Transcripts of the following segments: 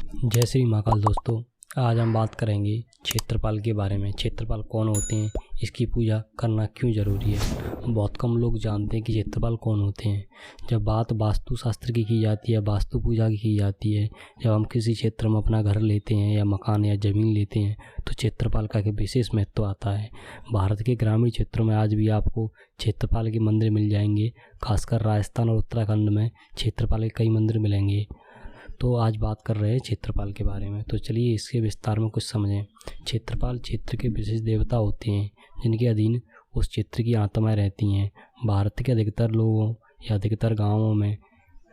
जय श्री महाकाल दोस्तों, आज हम बात करेंगे क्षेत्रपाल के बारे में। क्षेत्रपाल कौन होते हैं, इसकी पूजा करना क्यों ज़रूरी है। बहुत कम लोग जानते हैं कि क्षेत्रपाल कौन होते हैं। जब बात वास्तुशास्त्र की जाती है, वास्तु पूजा की जाती है, जब हम किसी क्षेत्र में अपना घर लेते हैं या मकान या ज़मीन लेते हैं तो क्षेत्रपाल का एक विशेष महत्व आता है। भारत के ग्रामीण क्षेत्रों में आज भी आपको क्षेत्रपाल के मंदिर मिल जाएंगे। खासकर राजस्थान और उत्तराखंड में क्षेत्रपाल के कई मंदिर मिलेंगे। तो आज बात कर रहे हैं क्षेत्रपाल के बारे में। तो चलिए इसके विस्तार में कुछ समझें। क्षेत्रपाल क्षेत्र के विशेष देवता होते हैं जिनके अधीन उस क्षेत्र की आत्माएं रहती हैं। भारत के अधिकतर लोगों या अधिकतर गांवों में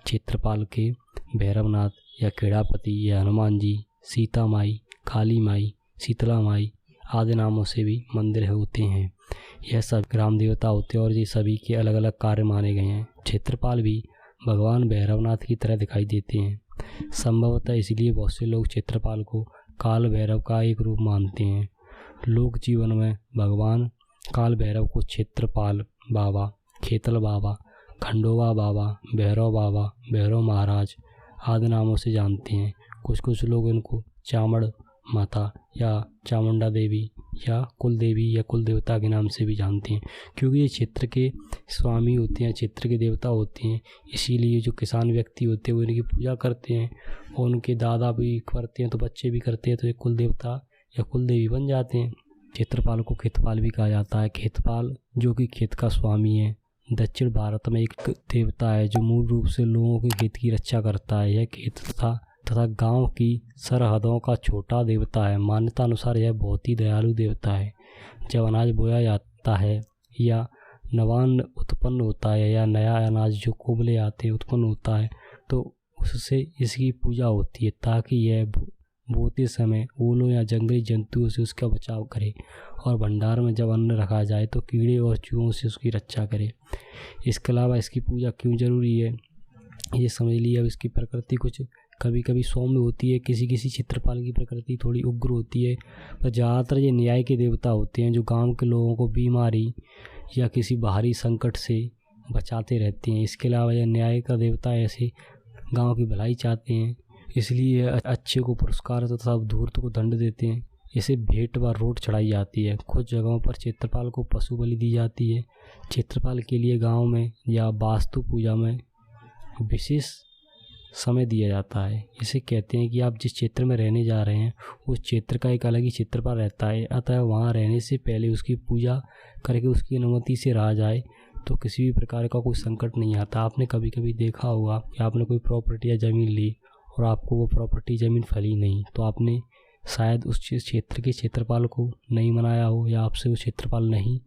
क्षेत्रपाल के भैरवनाथ या खेड़ापति या हनुमान जी, सीता माई, काली माई, शीतला माई आदि नामों से भी मंदिर होते हैं। यह सब ग्राम देवता होते हैं और ये सभी के अलग अलग कार्य माने गए हैं। क्षेत्रपाल भी भगवान भैरवनाथ की तरह दिखाई देते हैं। संभवतः इसलिए बहुत से लोग क्षेत्रपाल को काल भैरव का एक रूप मानते हैं। लोक जीवन में भगवान काल भैरव को क्षेत्रपाल बाबा, खेतल बाबा, खंडोबा बाबा, भैरव बाबा, भैरव महाराज आदि नामों से जानते हैं। कुछ लोग इनको चामड़ माता या चामुंडा देवी या कुल देवी या कुल देवता के नाम से भी जानते हैं, क्योंकि ये क्षेत्र के स्वामी होते हैं, क्षेत्र के देवता होते हैं। इसीलिए जो किसान व्यक्ति होते हैं वो इनकी पूजा करते हैं और उनके दादा भी करते हैं तो बच्चे भी करते हैं, तो ये कुल देवता या कुल देवी बन जाते हैं। क्षेत्रपाल को खेतपाल भी कहा जाता है। खेतपाल जो कि खेत का स्वामी है, दक्षिण भारत में एक देवता है जो मूल रूप से लोगों के खेत की रक्षा करता है। यह खेत तथा गांव की सरहदों का छोटा देवता है। मान्यता अनुसार यह बहुत ही दयालु देवता है। जब अनाज बोया जाता है या नवान्न उत्पन्न होता है या नया अनाज जो कोबले आते हैं उत्पन्न होता है तो उससे इसकी पूजा होती है ताकि यह बोते समय ओलों या जंगली जंतुओं से उसका बचाव करे और भंडार में जब अन्न रखा जाए तो कीड़े और चूहों से उसकी रक्षा करे। इसके अलावा इसकी पूजा क्यों ज़रूरी है ये समझ लिया। अब इसकी प्रकृति कुछ कभी कभी सौम्य होती है, किसी क्षेत्रपाल की प्रकृति थोड़ी उग्र होती है, पर ज़्यादातर ये न्याय के देवता होते हैं जो गांव के लोगों को बीमारी या किसी बाहरी संकट से बचाते रहते हैं। इसके अलावा यह न्याय का देवता ऐसे गांव की भलाई चाहते हैं, इसलिए अच्छे को पुरस्कार तथा धूर्त को दंड देते हैं। इसे भेंट व रोट चढ़ाई जाती है। कुछ जगहों पर क्षेत्रपाल को पशु बलि दी जाती है। क्षेत्रपाल के लिए गाँव में या वास्तु पूजा में विशेष समय दिया जाता है। इसे कहते हैं कि आप जिस क्षेत्र में रहने जा रहे हैं उस क्षेत्र का एक अलग ही क्षेत्रपाल रहता है, अतः वहाँ रहने से पहले उसकी पूजा करके उसकी अनुमति से रहा जाए तो किसी भी प्रकार का कोई संकट नहीं आता। आपने कभी कभी देखा होगा कि आपने कोई प्रॉपर्टी या ज़मीन ली और आपको वो प्रॉपर्टी ज़मीन फली नहीं, तो आपने शायद उस क्षेत्र के क्षेत्रपाल को नहीं मनाया हो या आपसे वो क्षेत्रपाल नहीं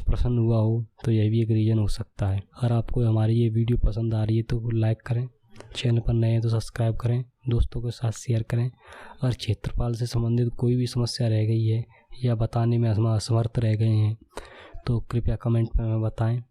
प्रसन्न हुआ हो, तो यह भी एक रीज़न हो सकता है। अगर आपको हमारी ये वीडियो पसंद आ रही है तो लाइक करें, चैनल पर नए हैं तो सब्सक्राइब करें, दोस्तों के साथ शेयर करें। अगर क्षेत्रपाल से संबंधित कोई भी समस्या रह गई है या बताने में असमर्थ रह गए हैं तो कृपया कमेंट में हमें बताएं।